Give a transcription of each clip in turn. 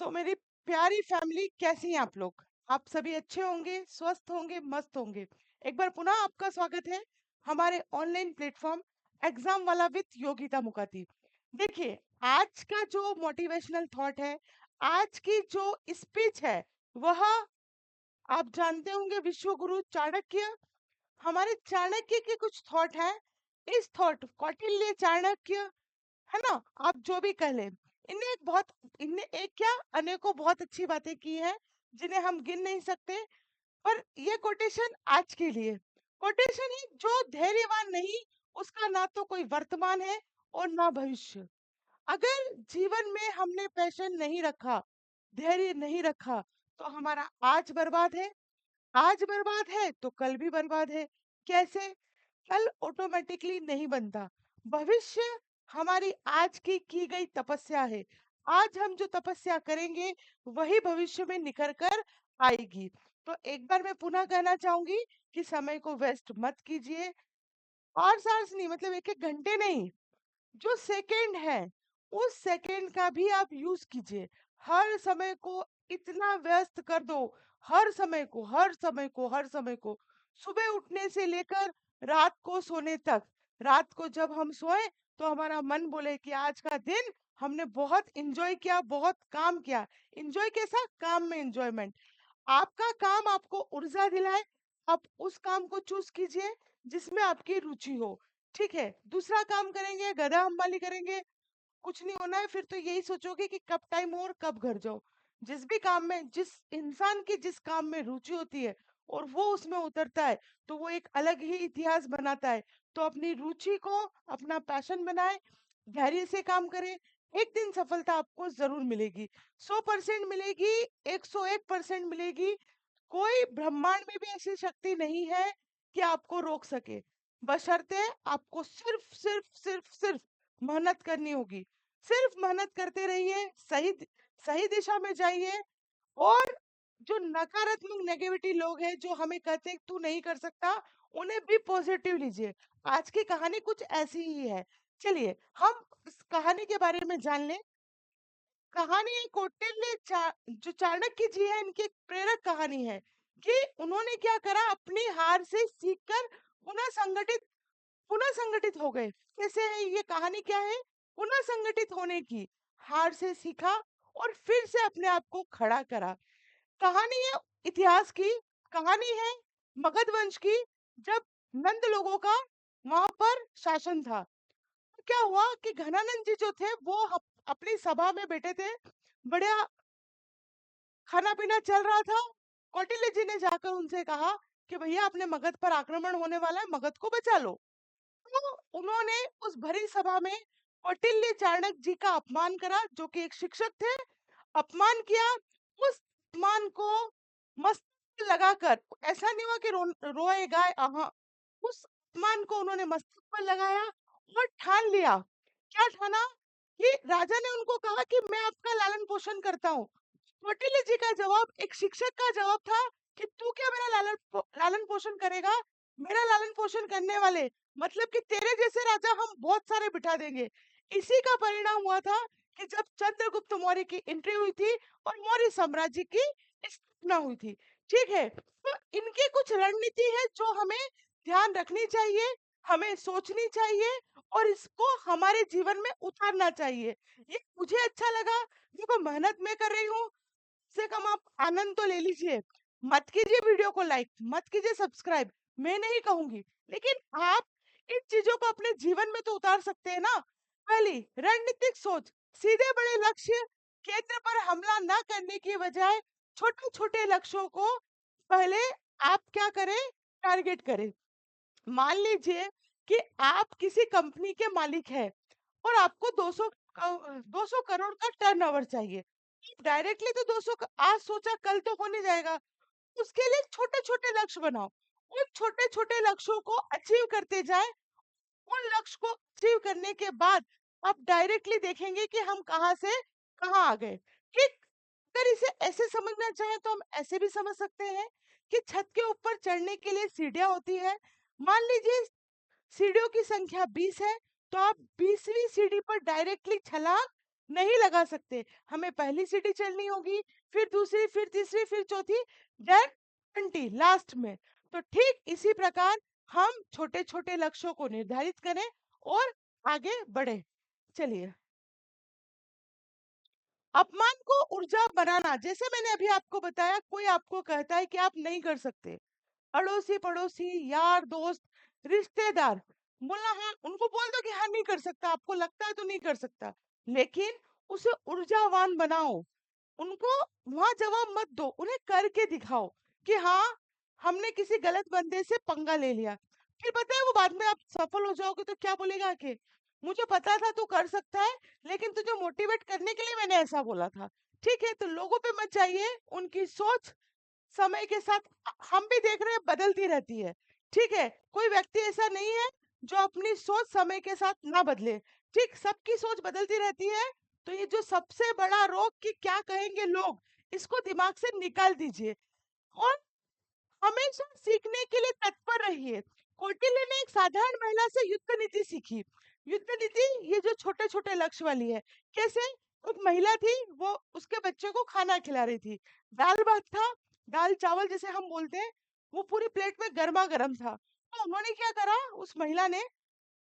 मेरी प्यारी फैमिली, कैसी हैं आप लोग? आप सभी अच्छे होंगे, स्वस्थ होंगे, मस्त होंगे। एक बार पुनः आपका स्वागत है हमारे ऑनलाइन प्लेटफॉर्म एग्जाम वाला विथ योगिता मुखाती। देखिए, आज का जो मोटिवेशनल थॉट है, आज की जो स्पीच है, वह आप जानते होंगे विश्व गुरु चाणक्य, हमारे चाणक्य के कुछ थॉट हैं। इस थॉट कौटिल्य चाणक्य, है ना, आप जो भी कह लें, इनने एक क्या अनेकों बहुत अच्छी बातें की हैं, जिन्हें हम गिन नहीं सकते। पर ये कोटेशन आज के लिए कोटेशन है, जो धैर्यवान नहीं, उसका ना तो कोई वर्तमान है और ना भविष्य। अगर जीवन में हमने पैशन नहीं रखा, धैर्य नहीं रखा, तो हमारा आज बर्बाद है। आज बर्बाद है तो कल भी बर्बाद है। कैसे? कल ऑटोमेटिकली नहीं बनता। भविष्य हमारी आज की गई तपस्या है। आज हम जो तपस्या करेंगे, वही भविष्य में निखर कर आएगी। तो एक बार मैं पुनः कहना चाहूंगी कि समय को वेस्ट मत कीजिए। और सांस नहीं, मतलब एक एक घंटे नहीं, जो सेकंड है, उस सेकंड का भी आप यूज कीजिए। हर समय को इतना व्यस्त कर दो, हर समय को सुबह उठने से लेकर रात को सोने तक। रात को जब हम सोए, तो हमारा मन बोले कि आज का दिन हमने बहुत इंजॉय किया, बहुत काम किया। इंजॉय कैसा? काम में इंजॉयमेंट। आपका काम आपको ऊर्जा दिलाए, आप उस काम को चूज कीजिए जिसमें आपकी रुचि हो। ठीक है, दूसरा काम करेंगे, गधा अंबाली करेंगे, कुछ नहीं होना है। फिर तो यही सोचोगे कि कब टाइम हो और कब घर जाओ। जिस भी काम में, जिस इंसान की जिस काम में रुचि होती है और वो उसमें उतरता है, तो वो एक अलग ही इतिहास बनाता है। तो अपनी रुचि को अपना पैशन बनाए, धैर्य से काम करें। एक दिन सफलता आपको जरूर मिलेगी, 100% मिलेगी, 101% मिलेगी। कोई ब्रह्मांड में भी ऐसी शक्ति नहीं है कि आपको रोक सके। बशर्ते आपको सिर्फ सिर्फ सिर्फ सिर्फ मेहनत करनी होगी। सिर्फ मेहनत करते रहिए, सही दिशा में जाइए। और जो नकारात्मक नेगेटिविटी लोग हैं, जो हमें कहते हैं तू नहीं कर सकता, उन्हें भी पॉजिटिव लीजिए। आज की कहानी कुछ ऐसी ही है। चलिए हम इस कहानी के बारे में जान लें। कहानी है जो चाणक्य जी है, इनकी एक प्रेरक कहानी है कि उन्होंने क्या करा, अपनी हार से सीखकर पुनः संगठित हो गए। कैसे है ये कहानी? क्या है? पुनः संगठित होने की। हार से सीखा और फिर से अपने आप को खड़ा करा। कहानी है इतिहास की, कहानी है मगध वंश की। जब नंद लोगों का वहां पर शासन था, तो क्या हुआ कि घनानंद जी जो थे, वो अपनी सभा में बैठे थे, बढ़िया खाना पीना चल रहा था। कौटिल्य जी ने जाकर उनसे कहा कि भैया, अपने मगध पर आक्रमण होने वाला है, मगध को बचा लो। तो उन्होंने उस भरी सभा में कौटिल्य चाणक्य जी का अपमान करा, जो कि एक शिक्षक थे। अपमान किया। उस अपमान को मस्तक पे लगाकर, ऐसा नहीं हुआ कि रोए गाए, उस अपमान को उन्होंने मस्तक पर लगाया और ठान लिया। क्या ठाना? कि राजा ने उनको कहा कि मैं आपका लालन पोषण करता हूँ। कौटिल्य जी का जवाब, एक शिक्षक का जवाब था कि तू क्या मेरा लालन पोषण करेगा? मेरा लालन पोषण करने वाले, मतलब कि तेरे जैसे राजा हम बहुत सारे बिठा देंगे। इसी का परिणाम हुआ था कि जब चंद्रगुप्त मौर्य की एंट्री हुई थी और मौर्य साम्राज्य की स्थापना हुई थी। ठीक है, तो इनकी कुछ रणनीति है जो हमें ध्यान रखनी चाहिए, हमें सोचनी चाहिए और इसको हमारे जीवन में उतारना चाहिए। ये मुझे अच्छा लगा। देखो, मेहनत मैं कर रही हूँ, से कम आप आनंद तो ले लीजिए। मत कीजिए वीडियो को लाइक, मत कीजिए सब्सक्राइब, मैं नहीं कहूंगी, लेकिन आप इन चीजों को अपने जीवन में तो उतार सकते हैं ना। पहली रणनीतिक सोच, सीधे बड़े लक्ष्य, केंद्र पर हमला न करने की बजाय छोटे छोटे लक्ष्यों को पहले आप क्या करें, टारगेट करें। मान लीजिए कि आप किसी कंपनी के मालिक हैं और आपको 200 करोड़ का टर्नओवर चाहिए। डायरेक्टली तो 200 आज सोचा कल तो हो नहीं जाएगा। उसके लिए छोटे छोटे लक्ष्य बनाओ। उन छोटे छोटे लक्ष्यों को अचीव करते जाए। उन लक्ष्य को अचीव करने के बाद आप डायरेक्टली देखेंगे कि हम कहाँ से कहाँ आ गए। ठीक, अगर इसे ऐसे समझना चाहें तो हम ऐसे भी समझ सकते हैं कि छत के ऊपर चढ़ने के लिए सीढ़ियां होती है। मान लीजिए सीढ़ियों की संख्या 20 है, तो आप 20वीं सीढ़ी पर डायरेक्टली छलांग नहीं लगा सकते। हमें पहली सीढ़ी चढ़नी होगी, फिर दूसरी, फिर तीसरी, फिर चौथी, देन 20 लास्ट में। तो ठीक इसी प्रकार हम छोटे-छोटे लक्ष्यों को निर्धारित करें और आगे बढ़ें। चलिए, अपमान को ऊर्जा बनाना, जैसे मैंने अभी आपको बताया, कोई आपको कहता है कि आप नहीं कर सकते, अड़ोसी-पड़ोसी, यार, दोस्त, रिश्तेदार, बोला हाँ, उनको बोल दो कि हाँ, नहीं कर सकता, आपको लगता है तो नहीं कर सकता, लेकिन उसे ऊर्जावान बनाओ। उनको वहाँ जवाब मत दो, उन्हें करके दिखाओ कि हाँ, हमने किसी गलत बंदे से पंगा ले लिया। फिर पता है वो बाद में आप सफल हो जाओगे तो क्या बोलेगा कि मुझे पता था तू कर सकता है, लेकिन तुझे मोटिवेट करने के लिए मैंने ऐसा बोला था। ठीक है, तो लोगों पे मत जाइए, उनकी सोच समय के साथ हम भी देख रहे हैं बदलती रहती है। ठीक है, कोई व्यक्ति ऐसा नहीं है जो अपनी सोच समय के साथ ना बदले। ठीक, सबकी सोच बदलती रहती है। तो ये जो सबसे बड़ा रोग कि क्या कहेंगे लोग, इसको दिमाग से निकाल दीजिए और हमेशा सीखने के लिए तत्पर रहिए। कौटिल्य ने एक साधारण महिला से युद्ध नीति सीखी। युद्ध नीति ये जो छोटे-छोटे लक्ष्य वाली है। कैसे? एक महिला थी, वो उसके बच्चे को खाना खिला रही थी। दाल-भात था, दाल-चावल जिसे हम बोलते हैं, वो पूरी प्लेट में गरमा-गरम था। तो उन्होंने क्या करा, उस महिला ने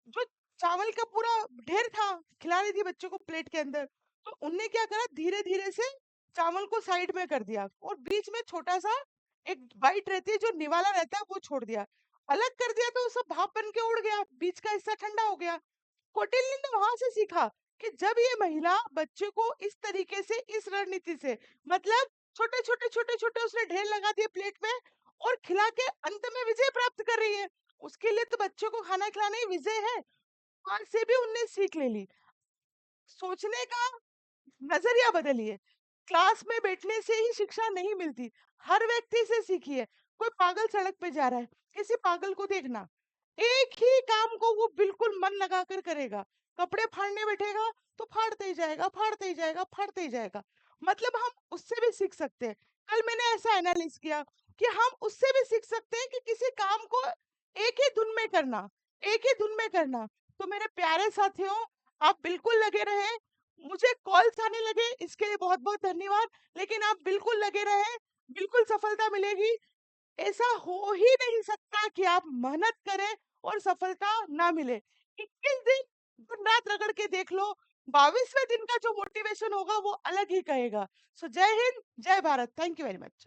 जो चावल का पूरा ढेर था, खिला रही थी बच्चों को प्लेट के अंदर, तो उनने क्या करा, धीरे-धीरे से चावल को साइड में कर दिया और बीच में छोटा-सा एक बाइट रहती है जो निवाला रहता है वो छोड़ दिया। अलग कर दिया तो वो सब भाप बन के उड़ गया, बीच का हिस्सा ठंडा हो गया। कौटिल्य ने वहां से सीखा कि जब ये महिला बच्चे को इस तरीके से, इस रणनीति से, मतलब छोटे छोटे छोटे छोटे उसने ढेर लगा दिए प्लेट में और खिला के अंत में विजय प्राप्त कर रही है, उसके लिए तो बच्चों को खाना खिलाना ही विजय है। वहां से भी उनने सीख ले ली। सोचने का नजरिया बदलिए। क्लास में बैठने से ही शिक्षा नहीं मिलती, हर व्यक्ति से सीखिए। कोई पागल सड़क पे जा रहा है, किसी पागल को देखना, एक ही काम को वो बिल्कुल मन लगाकर करेगा। कपड़े फाड़ने बैठेगा तो फाड़ते ही जाएगा, फाड़ते ही जाएगा, फाड़ते ही जाएगा। मतलब हम उससे भी सीख सकते हैं। कल मैंने ऐसा एनालिसिस किया कि हम उससे भी सीख सकते हैं कि किसी काम को एक ही धुन में करना, एक ही धुन में करना। तो मेरे प्यारे साथियों, आप बिल्कुल लगे रहे। मुझे कॉल्स आने लगे, इसके लिए बहुत-बहुत धन्यवाद। लेकिन आप बिल्कुल लगे रहें, बिल्कुल सफलता मिलेगी। ऐसा हो ही नहीं सकता कि आप मेहनत करें और सफलता ना मिले। 21 दिन दिन-रात रगड़ के देख लो, 22वें दिन का जो मोटिवेशन होगा वो अलग ही कहेगा। सो जय हिंद, जय Bharat. Thank you very much.